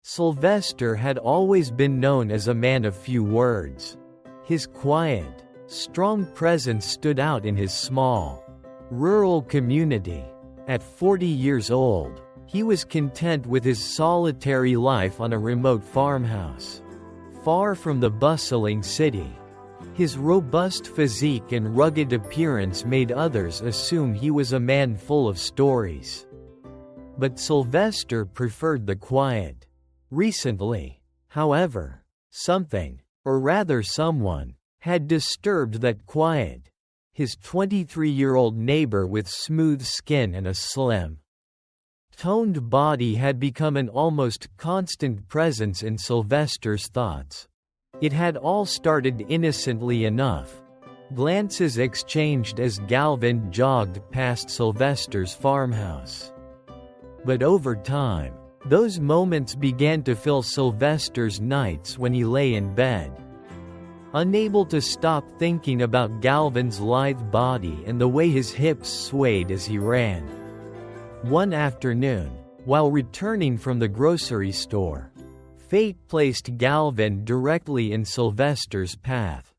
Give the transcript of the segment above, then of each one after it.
Silvester had always been known as a man of few words. His quiet, strong presence stood out in his small, rural community. At 40 years old, he was content with his solitary life on a remote farmhouse, far from the bustling city. His robust physique and rugged appearance made others assume he was a man full of stories. But Silvester preferred the quiet. Recently, however, something, or rather someone, had disturbed that quiet. His 23-year-old neighbor with smooth skin and a slim, toned body had become an almost constant presence in Silvester's thoughts. It had all started innocently enough. Glances exchanged as Galvin jogged past Silvester's farmhouse. But over time, those moments began to fill Silvester's nights when he lay in bed, unable to stop thinking about Galvin's lithe body and the way his hips swayed as he ran. One afternoon, while returning from the grocery store, fate placed Galvin directly in Silvester's path.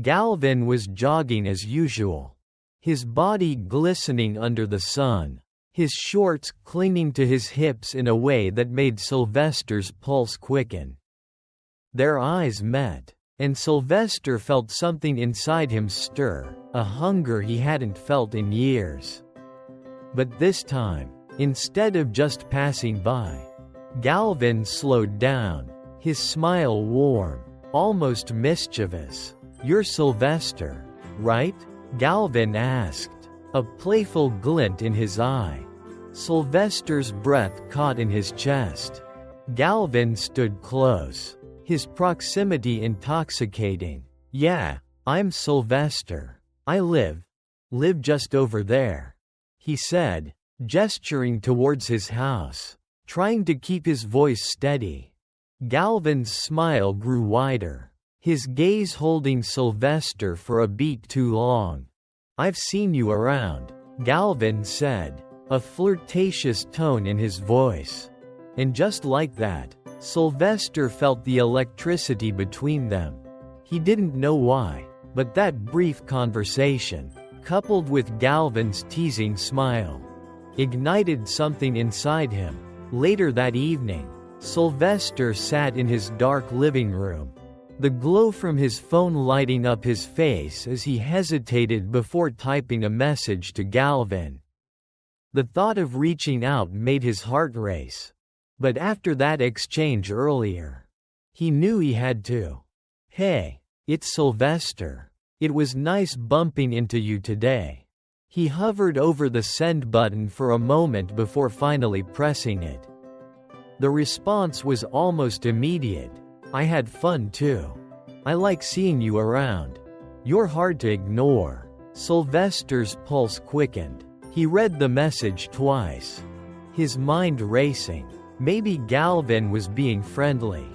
Galvin was jogging as usual, his body glistening under the sun, his shorts clinging to his hips in a way that made Silvester's pulse quicken. Their eyes met, and Silvester felt something inside him stir, a hunger he hadn't felt in years. But this time, instead of just passing by, Galvin slowed down, his smile warm, almost mischievous. "You're Silvester, right?" Galvin asked, a playful glint in his eye. Silvester's breath caught in his chest. Galvin stood close, his proximity intoxicating. "Yeah, I'm Silvester. I live just over there," he said, gesturing towards his house, trying to keep his voice steady. Galvin's smile grew wider, his gaze holding Silvester for a beat too long. "I've seen you around," Galvin said, a flirtatious tone in his voice. And just like that, Silvester felt the electricity between them. He didn't know why, but that brief conversation, coupled with Galvin's teasing smile, ignited something inside him. Later that evening, Silvester sat in his dark living room, the glow from his phone lighting up his face as he hesitated before typing a message to Galvin. The thought of reaching out made his heart race. But after that exchange earlier, he knew he had to. "Hey, it's Silvester. It was nice bumping into you today." He hovered over the send button for a moment before finally pressing it. The response was almost immediate. "I had fun too. I like seeing you around. You're hard to ignore." Silvester's pulse quickened. He read the message twice, his mind racing. Maybe Galvin was being friendly.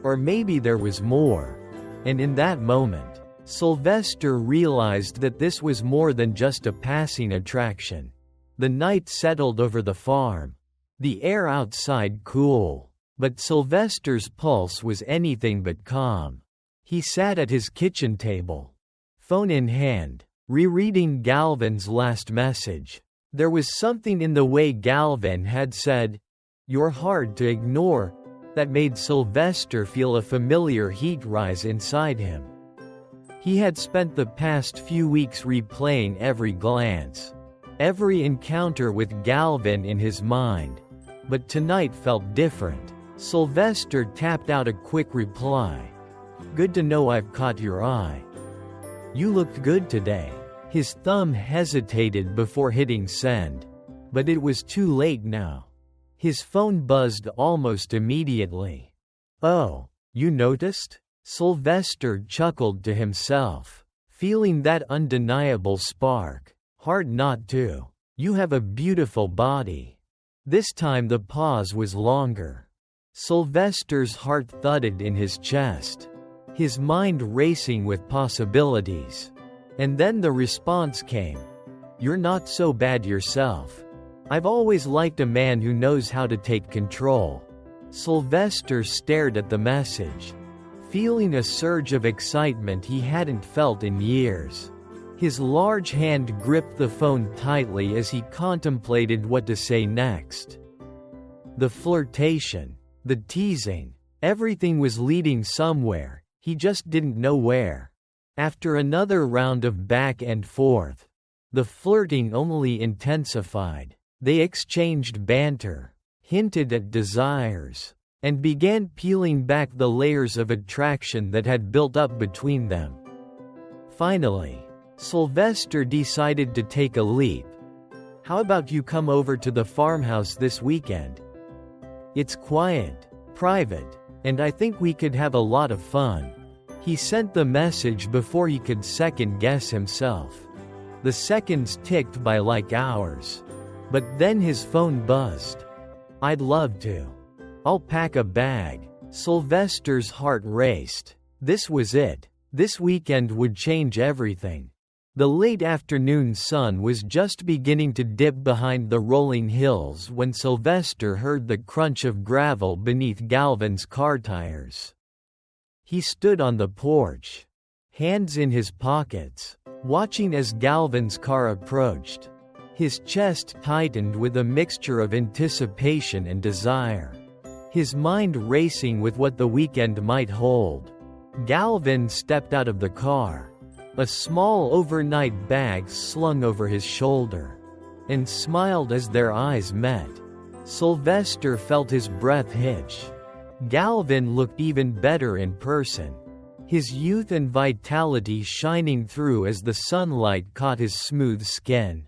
Or maybe there was more. And in that moment, Silvester realized that this was more than just a passing attraction. The night settled over the farm, the air outside cool, but Silvester's pulse was anything but calm. He sat at his kitchen table, phone in hand, rereading Galvin's last message. There was something in the way Galvin had said, "You're hard to ignore," that made Silvester feel a familiar heat rise inside him. He had spent the past few weeks replaying every glance, every encounter with Galvin in his mind. But tonight felt different. Silvester tapped out a quick reply. "Good to know I've caught your eye. You looked good today." His thumb hesitated before hitting send. But it was too late now. His phone buzzed almost immediately. "Oh, you noticed?" Silvester chuckled to himself, feeling that undeniable spark. "Hard not to. You have a beautiful body." This time the pause was longer. Silvester's heart thudded in his chest, his mind racing with possibilities. And then the response came. "You're not so bad yourself. I've always liked a man who knows how to take control." Silvester stared at the message, feeling a surge of excitement he hadn't felt in years. His large hand gripped the phone tightly as he contemplated what to say next. The flirtation, the teasing, everything was leading somewhere, he just didn't know where. After another round of back and forth, the flirting only intensified. They exchanged banter, hinted at desires, and began peeling back the layers of attraction that had built up between them. Finally, Silvester decided to take a leap. "How about you come over to the farmhouse this weekend? It's quiet, private, and I think we could have a lot of fun." He sent the message before he could second-guess himself. The seconds ticked by like hours. But then his phone buzzed. "I'd love to. I'll pack a bag." Silvester's heart raced. This was it. This weekend would change everything. The late afternoon sun was just beginning to dip behind the rolling hills when Silvester heard the crunch of gravel beneath Galvin's car tires. He stood on the porch, hands in his pockets, watching as Galvin's car approached. His chest tightened with a mixture of anticipation and desire, his mind racing with what the weekend might hold. Galvin stepped out of the car, a small overnight bag slung over his shoulder, and smiled as their eyes met. Silvester felt his breath hitch. Galvin looked even better in person, his youth and vitality shining through as the sunlight caught his smooth skin.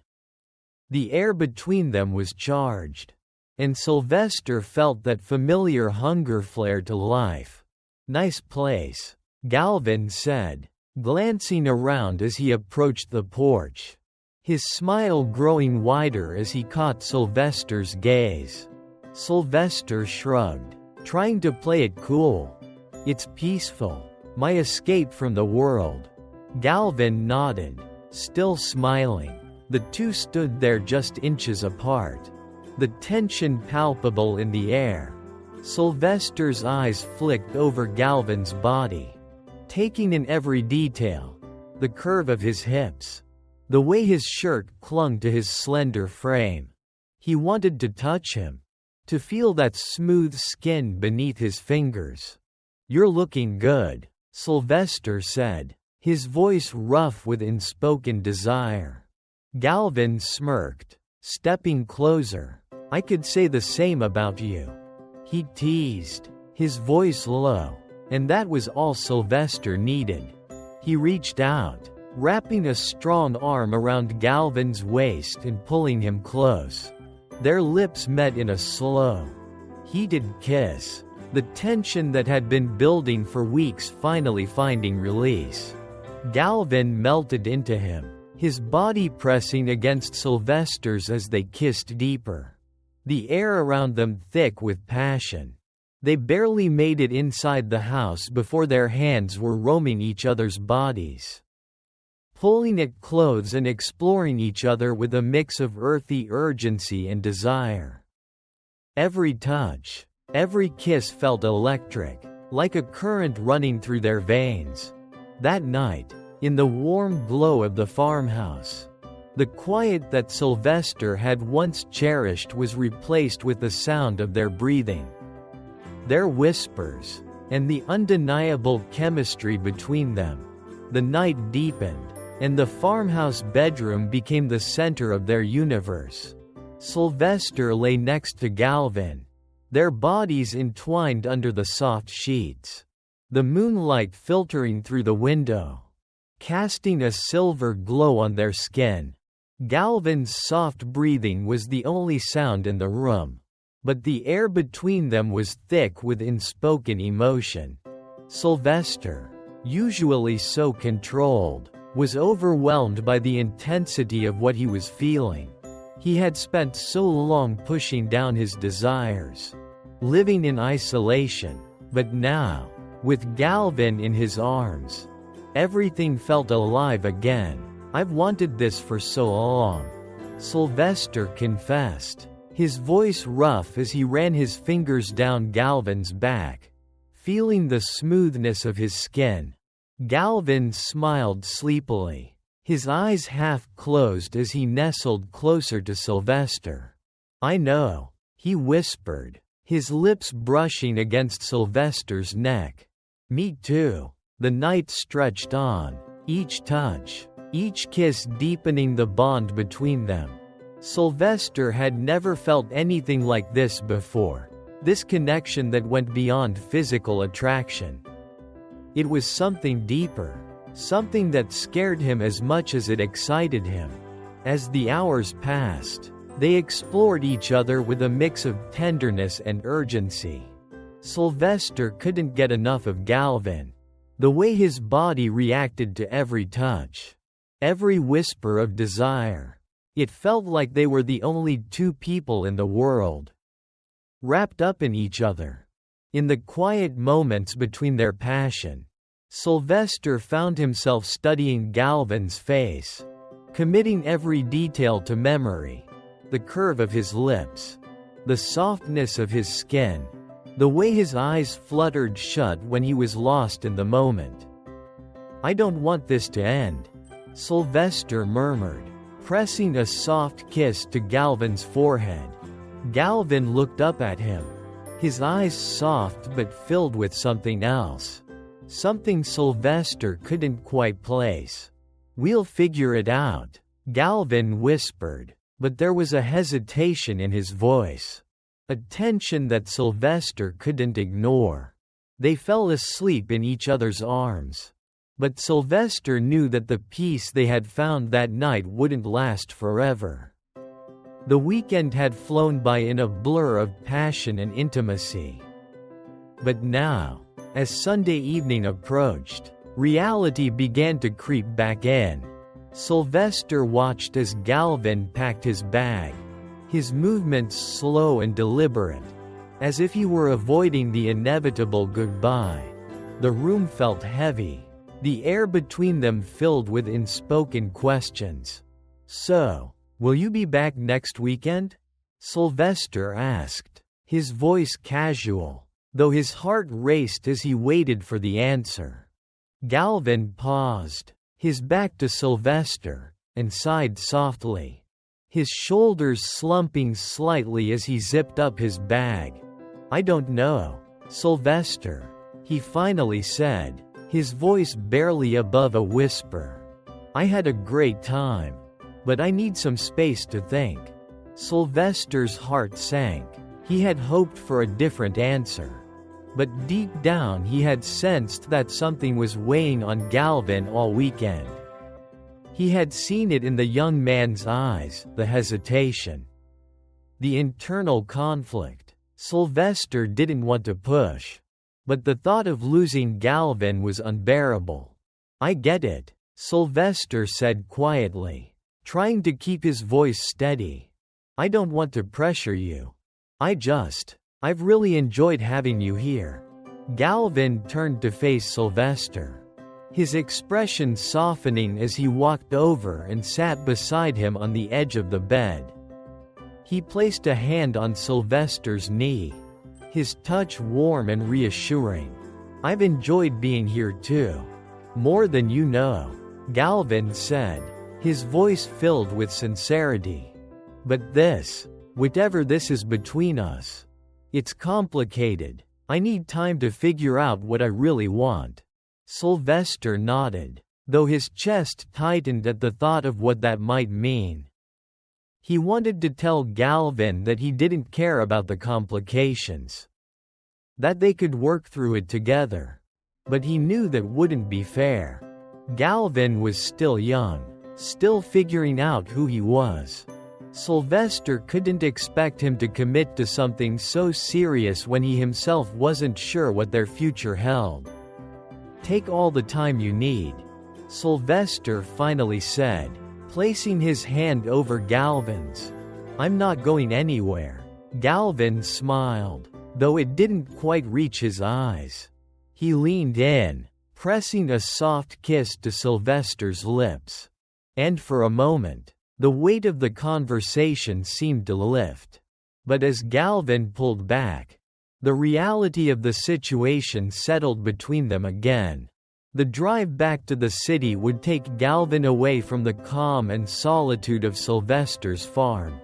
The air between them was charged, and Silvester felt that familiar hunger flare to life. "Nice place," Galvin said, glancing around as he approached the porch, his smile growing wider as he caught Silvester's gaze. Silvester shrugged, trying to play it cool. "It's peaceful. My escape from the world." Galvin nodded, still smiling. The two stood there just inches apart, the tension palpable in the air. Silvester's eyes flicked over Galvin's body, taking in every detail: the curve of his hips, the way his shirt clung to his slender frame. He wanted to touch him, to feel that smooth skin beneath his fingers. "You're looking good," Silvester said, his voice rough with unspoken desire. Galvin smirked, stepping closer. "I could say the same about you," he teased, his voice low, and that was all Silvester needed. He reached out, wrapping a strong arm around Galvin's waist and pulling him close. Their lips met in a slow, heated kiss, the tension that had been building for weeks finally finding release. Galvin melted into him, his body pressing against Silvester's as they kissed deeper, the air around them thick with passion. They barely made it inside the house before their hands were roaming each other's bodies, pulling at clothes and exploring each other with a mix of earthy urgency and desire. Every touch, every kiss felt electric, like a current running through their veins. That night, in the warm glow of the farmhouse, the quiet that Silvester had once cherished was replaced with the sound of their breathing, their whispers, and the undeniable chemistry between them. The night deepened, and the farmhouse bedroom became the center of their universe. Silvester lay next to Galvin, their bodies entwined under the soft sheets, the moonlight filtering through the window, casting a silver glow on their skin. Galvin's soft breathing was the only sound in the room, but the air between them was thick with unspoken emotion. Silvester, usually so controlled, was overwhelmed by the intensity of what he was feeling. He had spent so long pushing down his desires, living in isolation, but now, with Galvin in his arms, everything felt alive again. "I've wanted this for so long," Silvester confessed, his voice rough as he ran his fingers down Galvin's back, feeling the smoothness of his skin. Galvin smiled sleepily, his eyes half closed as he nestled closer to Silvester. "I know," he whispered, his lips brushing against Silvester's neck. "Me too." The night stretched on, each touch, each kiss deepening the bond between them. Silvester had never felt anything like this before, this connection that went beyond physical attraction. It was something deeper, something that scared him as much as it excited him. As the hours passed, they explored each other with a mix of tenderness and urgency. Silvester couldn't get enough of Galvin. The way his body reacted to every touch, every whisper of desire. It felt like they were the only two people in the world, wrapped up in each other. In the quiet moments between their passion, Silvester found himself studying Galvin's face, committing every detail to memory. The curve of his lips, the softness of his skin, the way his eyes fluttered shut when he was lost in the moment. "I don't want this to end," Silvester murmured, pressing a soft kiss to Galvin's forehead. Galvin looked up at him, his eyes soft but filled with something else, something Silvester couldn't quite place. "We'll figure it out," Galvin whispered, but there was a hesitation in his voice, a tension that Silvester couldn't ignore. They fell asleep in each other's arms. But Silvester knew that the peace they had found that night wouldn't last forever. The weekend had flown by in a blur of passion and intimacy. But now, as Sunday evening approached, reality began to creep back in. Silvester watched as Galvin packed his bag, his movements slow and deliberate, as if he were avoiding the inevitable goodbye. The room felt heavy, the air between them filled with unspoken questions. "So, will you be back next weekend?" Silvester asked, his voice casual, though his heart raced as he waited for the answer. Galvin paused, his back to Silvester, and sighed softly, his shoulders slumping slightly as he zipped up his bag. "I don't know, Silvester," he finally said, his voice barely above a whisper. "I had a great time, but I need some space to think." Silvester's heart sank. He had hoped for a different answer. But deep down he had sensed that something was weighing on Galvin all weekend. He had seen it in the young man's eyes, the hesitation, the internal conflict. Silvester didn't want to push, but the thought of losing Galvin was unbearable. "I get it," Silvester said quietly, trying to keep his voice steady. "I don't want to pressure you. I've really enjoyed having you here." Galvin turned to face Silvester, his expression softening as he walked over and sat beside him on the edge of the bed. He placed a hand on Silvester's knee, his touch warm and reassuring. "I've enjoyed being here too. More than you know," Galvin said, his voice filled with sincerity. "But whatever this is between us, it's complicated. I need time to figure out what I really want." Silvester nodded, though his chest tightened at the thought of what that might mean. He wanted to tell Galvin that he didn't care about the complications, that they could work through it together. But he knew that wouldn't be fair. Galvin was still young, still figuring out who he was. Silvester couldn't expect him to commit to something so serious when he himself wasn't sure what their future held. "Take all the time you need," Silvester finally said, placing his hand over Galvin's. "I'm not going anywhere." Galvin smiled, though it didn't quite reach his eyes. He leaned in, pressing a soft kiss to Silvester's lips. And for a moment, the weight of the conversation seemed to lift. But as Galvin pulled back, the reality of the situation settled between them again. The drive back to the city would take Galvin away from the calm and solitude of Silvester's farm.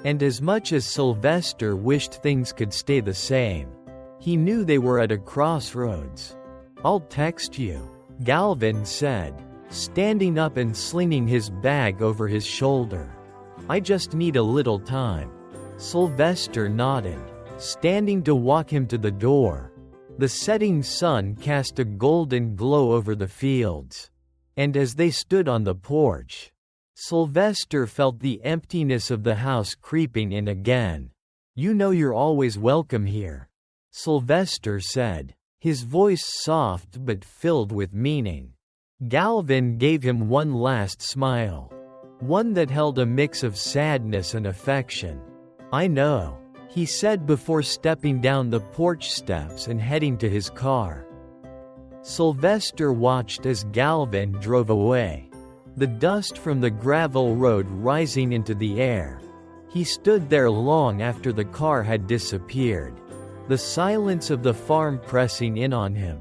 And as much as Silvester wished things could stay the same, he knew they were at a crossroads. "I'll text you," Galvin said, standing up and slinging his bag over his shoulder. "I just need a little time." Silvester nodded, standing to walk him to the door. The setting sun cast a golden glow over the fields, and as they stood on the porch, Silvester felt the emptiness of the house creeping in again. "You know you're always welcome here," Silvester said, his voice soft but filled with meaning. Galvin gave him one last smile, one that held a mix of sadness and affection. "I know," he said before stepping down the porch steps and heading to his car. Silvester watched as Galvin drove away, the dust from the gravel road rising into the air. He stood there long after the car had disappeared, the silence of the farm pressing in on him.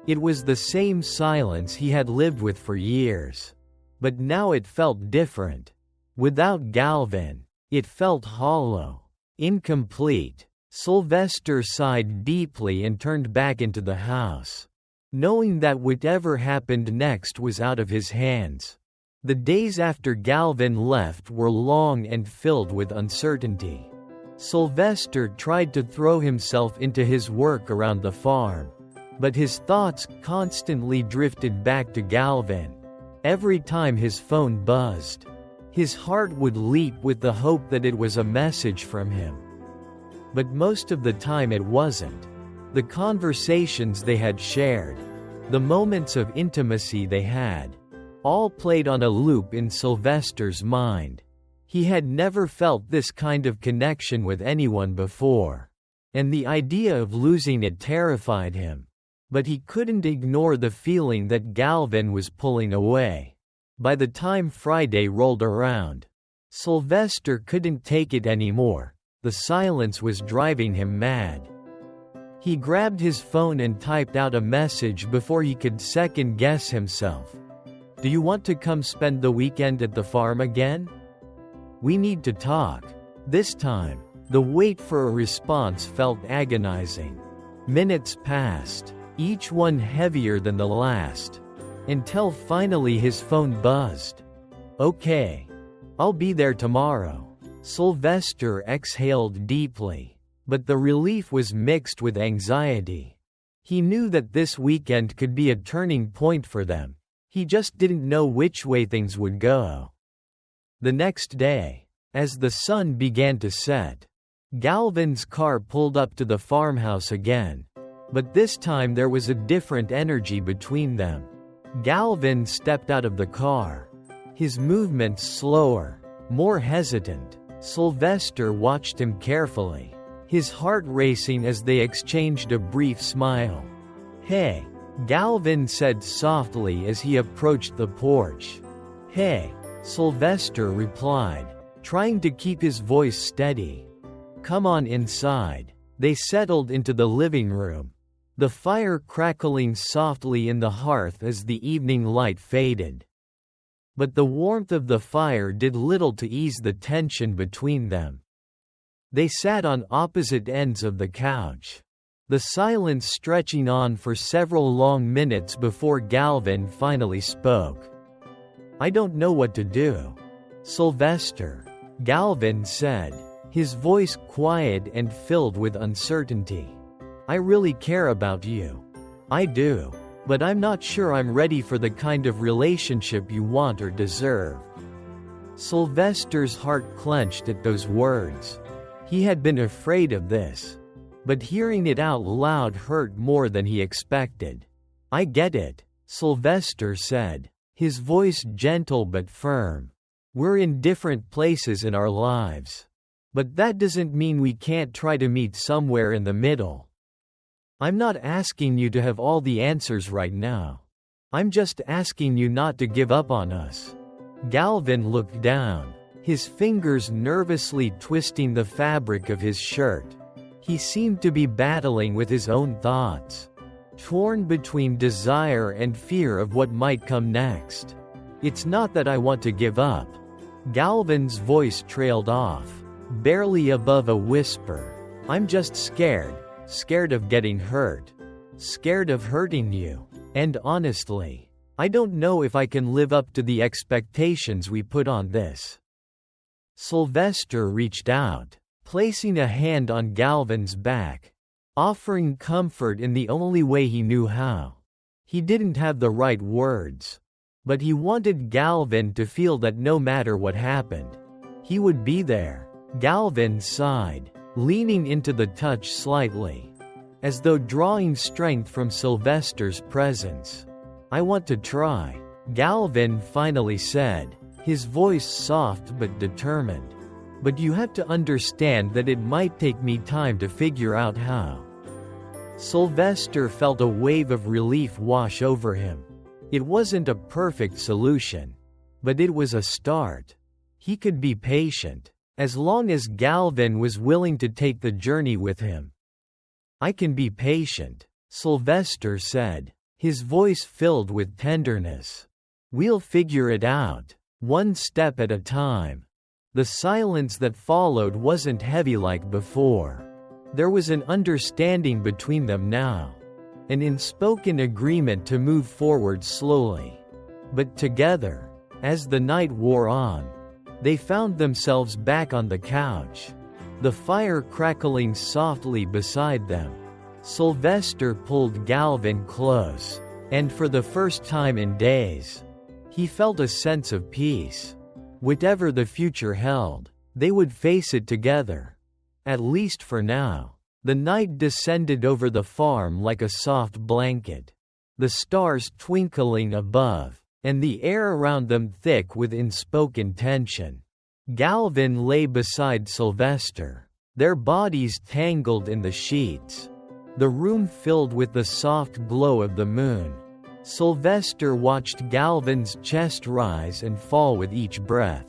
It was the same silence he had lived with for years. But now it felt different. Without Galvin, it felt hollow, incomplete. Silvester sighed deeply and turned back into the house, knowing that whatever happened next was out of his hands. The days after Galvin left were long and filled with uncertainty. Silvester tried to throw himself into his work around the farm, but his thoughts constantly drifted back to Galvin. Every time his phone buzzed, his heart would leap with the hope that it was a message from him. But most of the time it wasn't. The conversations they had shared, the moments of intimacy they had, all played on a loop in Silvester's mind. He had never felt this kind of connection with anyone before, and the idea of losing it terrified him. But he couldn't ignore the feeling that Galvin was pulling away. By the time Friday rolled around, Silvester couldn't take it anymore. The silence was driving him mad. He grabbed his phone and typed out a message before he could second-guess himself. "Do you want to come spend the weekend at the farm again? We need to talk." This time, the wait for a response felt agonizing. Minutes passed, each one heavier than the last, until finally his phone buzzed. "Okay. I'll be there tomorrow." Silvester exhaled deeply, but the relief was mixed with anxiety. He knew that this weekend could be a turning point for them. He just didn't know which way things would go. The next day, as the sun began to set, Galvin's car pulled up to the farmhouse again. But this time there was a different energy between them. Galvin stepped out of the car, his movements slower, more hesitant. Silvester watched him carefully, his heart racing as they exchanged a brief smile. "Hey," Galvin said softly as he approached the porch. "Hey," Silvester replied, trying to keep his voice steady. "Come on inside." They settled into the living room, the fire crackling softly in the hearth as the evening light faded. But the warmth of the fire did little to ease the tension between them. They sat on opposite ends of the couch, the silence stretching on for several long minutes before Galvin finally spoke. "I don't know what to do, Silvester," Galvin said, his voice quiet and filled with uncertainty. "I really care about you. I do. But I'm not sure I'm ready for the kind of relationship you want or deserve." Silvester's heart clenched at those words. He had been afraid of this, but hearing it out loud hurt more than he expected. "I get it," Silvester said, his voice gentle but firm. "We're in different places in our lives. But that doesn't mean we can't try to meet somewhere in the middle. I'm not asking you to have all the answers right now. I'm just asking you not to give up on us." Galvin looked down, his fingers nervously twisting the fabric of his shirt. He seemed to be battling with his own thoughts, torn between desire and fear of what might come next. "It's not that I want to give up." Galvin's voice trailed off, barely above a whisper. "I'm just scared. Scared of getting hurt. Scared of hurting you. And honestly, I don't know if I can live up to the expectations we put on this." Silvester reached out, placing a hand on Galvin's back, offering comfort in the only way he knew how. He didn't have the right words, but he wanted Galvin to feel that no matter what happened, he would be there. Galvin sighed, leaning into the touch slightly, as though drawing strength from Silvester's presence. "I want to try," Galvin finally said, his voice soft but determined. "But you have to understand that it might take me time to figure out how." Silvester felt a wave of relief wash over him. It wasn't a perfect solution, but it was a start. He could be patient, as long as Galvin was willing to take the journey with him. "I can be patient," Silvester said, his voice filled with tenderness. "We'll figure it out, one step at a time." The silence that followed wasn't heavy like before. There was an understanding between them now, an unspoken agreement to move forward slowly, but together. As the night wore on, they found themselves back on the couch, the fire crackling softly beside them. Silvester pulled Galvin close, and for the first time in days, he felt a sense of peace. Whatever the future held, they would face it together. At least for now. The night descended over the farm like a soft blanket, the stars twinkling above, and the air around them thick with unspoken tension. Galvin lay beside Silvester, their bodies tangled in the sheets, the room filled with the soft glow of the moon. Silvester watched Galvin's chest rise and fall with each breath,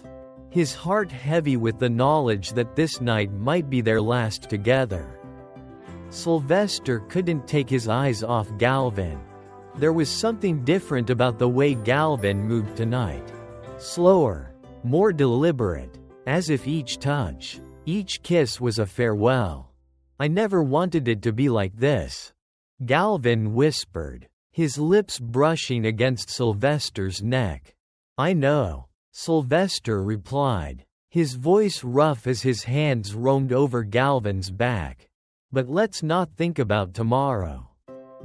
his heart heavy with the knowledge that this night might be their last together. Silvester couldn't take his eyes off Galvin. There was something different about the way Galvin moved tonight. Slower, more deliberate, as if each touch, each kiss was a farewell. "I never wanted it to be like this," Galvin whispered, his lips brushing against Silvester's neck. "I know," Silvester replied, his voice rough as his hands roamed over Galvin's back. "But let's not think about tomorrow.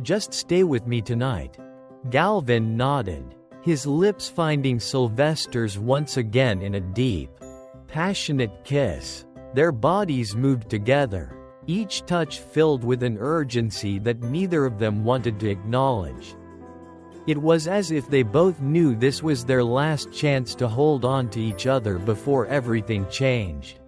Just stay with me tonight." Galvin nodded, his lips finding Silvester's once again in a deep, passionate kiss. Their bodies moved together, each touch filled with an urgency that neither of them wanted to acknowledge. It was as if they both knew this was their last chance to hold on to each other before everything changed.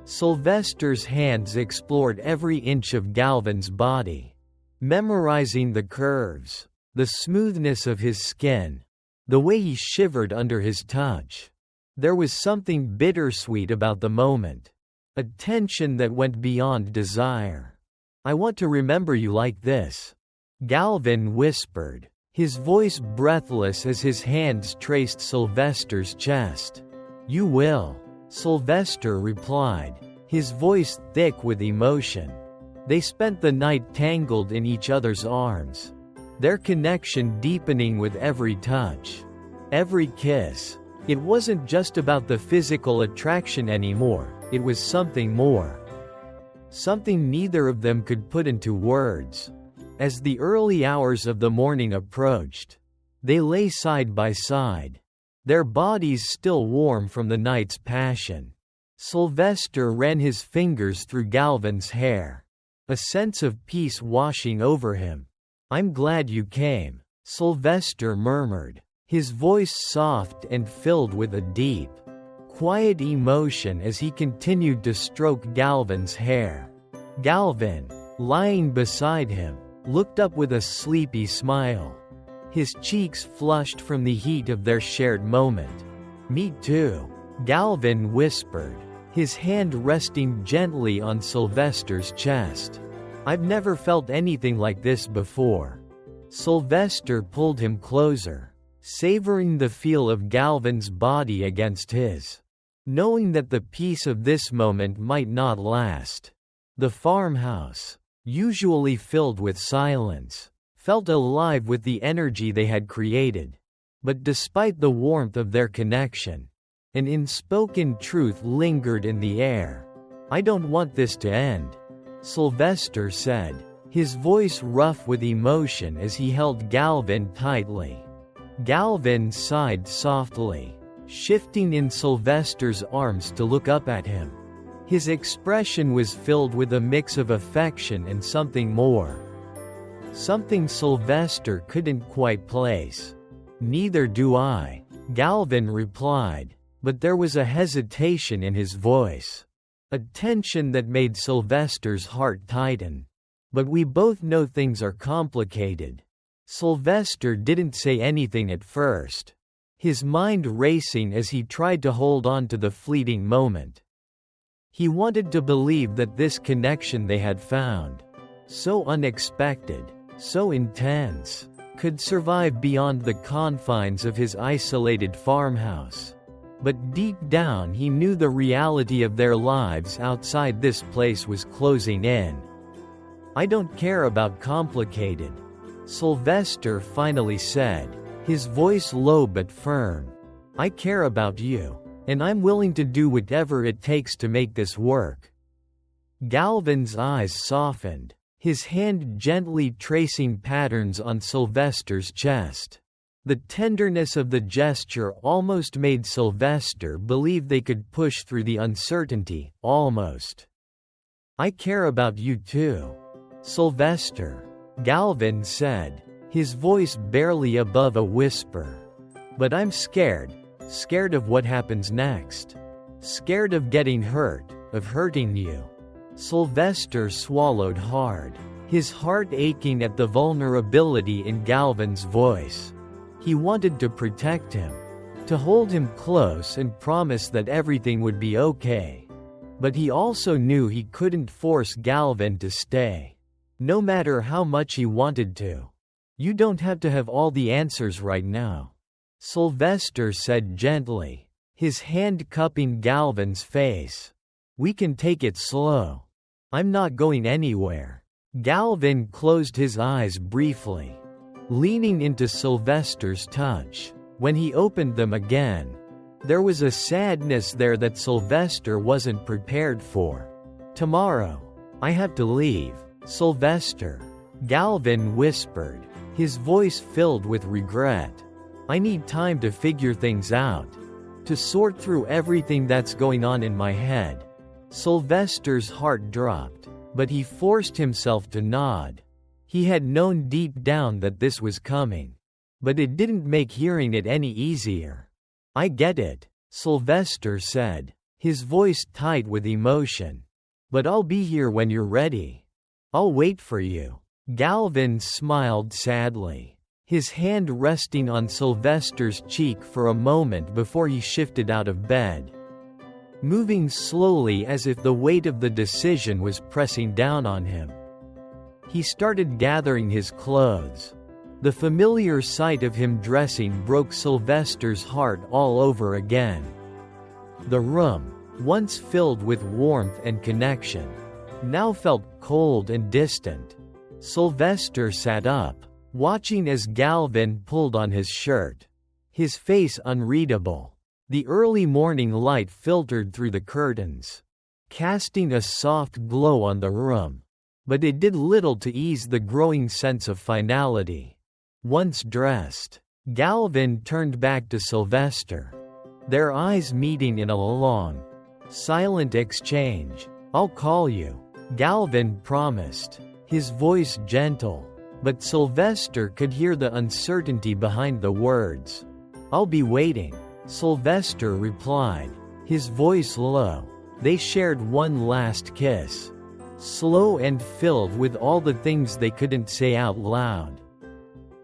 Silvester's hands explored every inch of Galvin's body, memorizing the curves, the smoothness of his skin, the way he shivered under his touch. There was something bittersweet about the moment, a tension that went beyond desire. "I want to remember you like this," Galvin whispered, his voice breathless as his hands traced Silvester's chest. "You will," Silvester replied, his voice thick with emotion. They spent the night tangled in each other's arms, their connection deepening with every touch, every kiss. It wasn't just about the physical attraction anymore, it was something more. Something neither of them could put into words. As the early hours of the morning approached, they lay side by side, their bodies still warm from the night's passion. Silvester ran his fingers through Galvin's hair, a sense of peace washing over him. "I'm glad you came," Silvester murmured, his voice soft and filled with a deep, quiet emotion as he continued to stroke Galvin's hair. Galvin, lying beside him, looked up with a sleepy smile, his cheeks flushed from the heat of their shared moment. "Me too," Galvin whispered, his hand resting gently on Silvester's chest. I've never felt anything like this before. Silvester pulled him closer, savoring the feel of Galvin's body against his, knowing that the peace of this moment might not last. The farmhouse, usually filled with silence, felt alive with the energy they had created. But despite the warmth of their connection, an unspoken truth lingered in the air. I don't want this to end, Silvester said, his voice rough with emotion as he held Galvin tightly. Galvin sighed softly, shifting in Silvester's arms to look up at him. His expression was filled with a mix of affection and something more. Something Silvester couldn't quite place. Neither do I, Galvin replied, but there was a hesitation in his voice. A tension that made Silvester's heart tighten. But we both know things are complicated. Silvester didn't say anything at first, his mind racing as he tried to hold on to the fleeting moment. He wanted to believe that this connection they had found, so unexpected, so intense, could survive beyond the confines of his isolated farmhouse. But deep down he knew the reality of their lives outside this place was closing in. I don't care about complicated, Silvester finally said, his voice low but firm. I care about you. And I'm willing to do whatever it takes to make this work. Galvin's eyes softened, his hand gently tracing patterns on Silvester's chest. The tenderness of the gesture almost made Silvester believe they could push through the uncertainty, almost. I care about you too, Silvester, Galvin said, his voice barely above a whisper. But I'm scared of what happens next. Scared of getting hurt, of hurting you. Silvester swallowed hard, his heart aching at the vulnerability in Galvin's voice. He wanted to protect him, to hold him close and promise that everything would be okay. But he also knew he couldn't force Galvin to stay, no matter how much he wanted to. You don't have to have all the answers right now, Silvester said gently, his hand cupping Galvin's face. We can take it slow. I'm not going anywhere. Galvin closed his eyes briefly, leaning into Silvester's touch. When he opened them again, there was a sadness there that Silvester wasn't prepared for. Tomorrow, I have to leave, Silvester, Galvin whispered, his voice filled with regret. I need time to figure things out, to sort through everything that's going on in my head. Silvester's heart dropped, but he forced himself to nod. He had known deep down that this was coming, but it didn't make hearing it any easier. I get it, Silvester said, his voice tight with emotion. But I'll be here when you're ready. I'll wait for you. Galvin smiled sadly, his hand resting on Silvester's cheek for a moment before he shifted out of bed, moving slowly as if the weight of the decision was pressing down on him. He started gathering his clothes. The familiar sight of him dressing broke Silvester's heart all over again. The room, once filled with warmth and connection, now felt cold and distant. Silvester sat up, watching as Galvin pulled on his shirt, his face unreadable. The early morning light filtered through the curtains, casting a soft glow on the room. But it did little to ease the growing sense of finality. Once dressed, Galvin turned back to Silvester, their eyes meeting in a long, silent exchange. I'll call you, Galvin promised, his voice gentle. But Silvester could hear the uncertainty behind the words. I'll be waiting, Silvester replied, his voice low. They shared one last kiss, slow and filled with all the things they couldn't say out loud.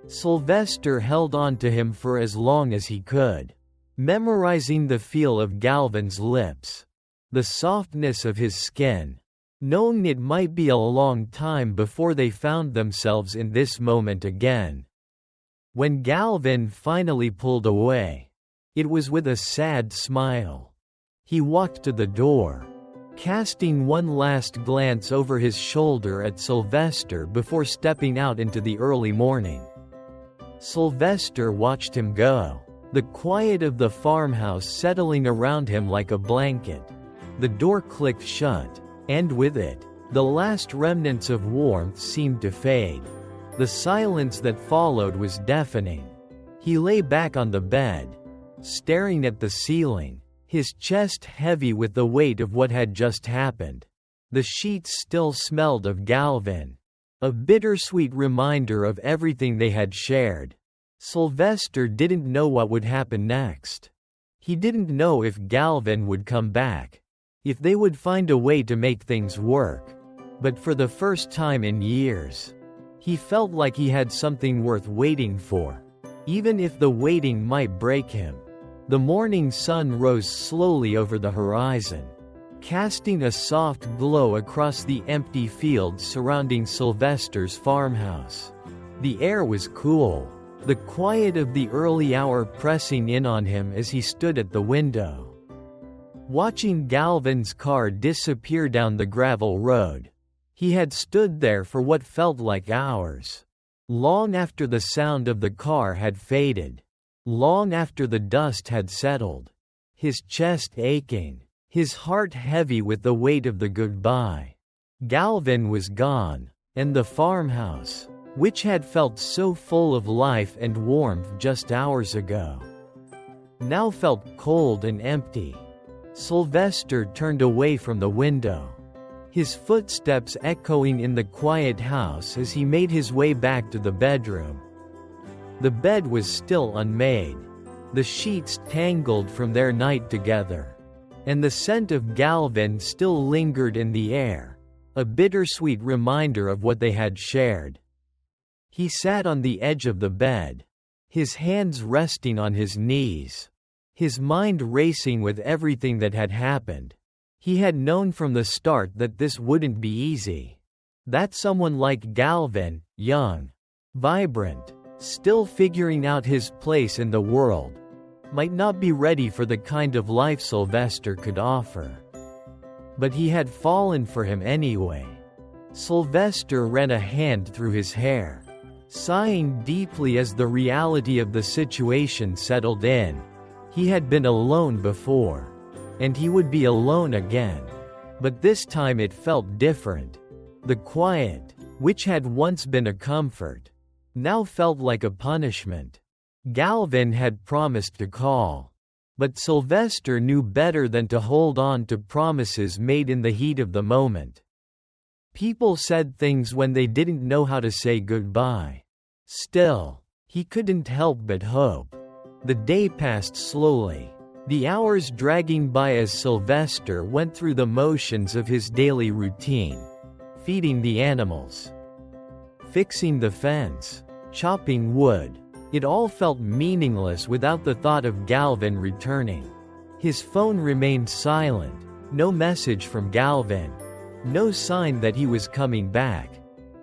Silvester held on to him for as long as he could, memorizing the feel of Galvin's lips, the softness of his skin, knowing it might be a long time before they found themselves in this moment again. When Galvin finally pulled away, it was with a sad smile. He walked to the door, casting one last glance over his shoulder at Silvester before stepping out into the early morning. Silvester watched him go, the quiet of the farmhouse settling around him like a blanket. The door clicked shut, and with it, the last remnants of warmth seemed to fade. The silence that followed was deafening. He lay back on the bed, staring at the ceiling, his chest heavy with the weight of what had just happened. The sheets still smelled of Galvin, a bittersweet reminder of everything they had shared. Silvester didn't know what would happen next. He didn't know if Galvin would come back, if they would find a way to make things work. But for the first time in years, he felt like he had something worth waiting for, even if the waiting might break him. The morning sun rose slowly over the horizon, casting a soft glow across the empty fields surrounding Silvester's farmhouse. The air was cool, the quiet of the early hour pressing in on him as he stood at the window, watching Galvin's car disappear down the gravel road. He had stood there for what felt like hours, long after the sound of the car had faded, long after the dust had settled, his chest aching, his heart heavy with the weight of the goodbye. Galvin was gone, and the farmhouse, which had felt so full of life and warmth just hours ago, now felt cold and empty. Silvester turned away from the window, his footsteps echoing in the quiet house as he made his way back to the bedroom. The bed was still unmade, the sheets tangled from their night together, and the scent of Galvin still lingered in the air, a bittersweet reminder of what they had shared. He sat on the edge of the bed, his hands resting on his knees, his mind racing with everything that had happened. He had known from the start that this wouldn't be easy, that someone like Galvin, young, vibrant, still figuring out his place in the world, might not be ready for the kind of life Silvester could offer. But he had fallen for him anyway. Silvester ran a hand through his hair, sighing deeply as the reality of the situation settled in. He had been alone before, and he would be alone again. But this time it felt different. The quiet, which had once been a comfort, now felt like a punishment. Galvin had promised to call, but Silvester knew better than to hold on to promises made in the heat of the moment. People said things when they didn't know how to say goodbye. Still, he couldn't help but hope. The day passed slowly, the hours dragging by as Silvester went through the motions of his daily routine, feeding the animals, fixing the fence, chopping wood. It all felt meaningless without the thought of Galvin returning. His phone remained silent, no message from Galvin, no sign that he was coming back.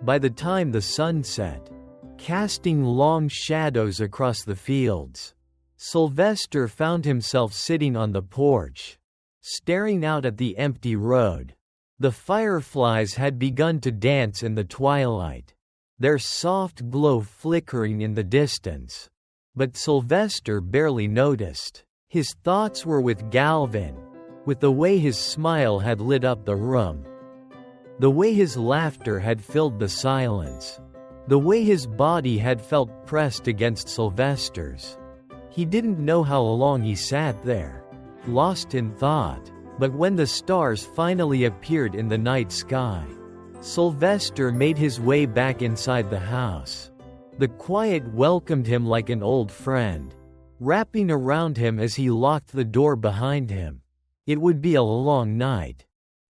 By the time the sun set, casting long shadows across the fields, Silvester found himself sitting on the porch, staring out at the empty road. The fireflies had begun to dance in the twilight, their soft glow flickering in the distance. But Silvester barely noticed. His thoughts were with Galvin, with the way his smile had lit up the room, the way his laughter had filled the silence, the way his body had felt pressed against Silvester's. He didn't know how long he sat there, lost in thought, but when the stars finally appeared in the night sky, Silvester made his way back inside the house. The quiet welcomed him like an old friend, wrapping around him as he locked the door behind him. It would be a long night.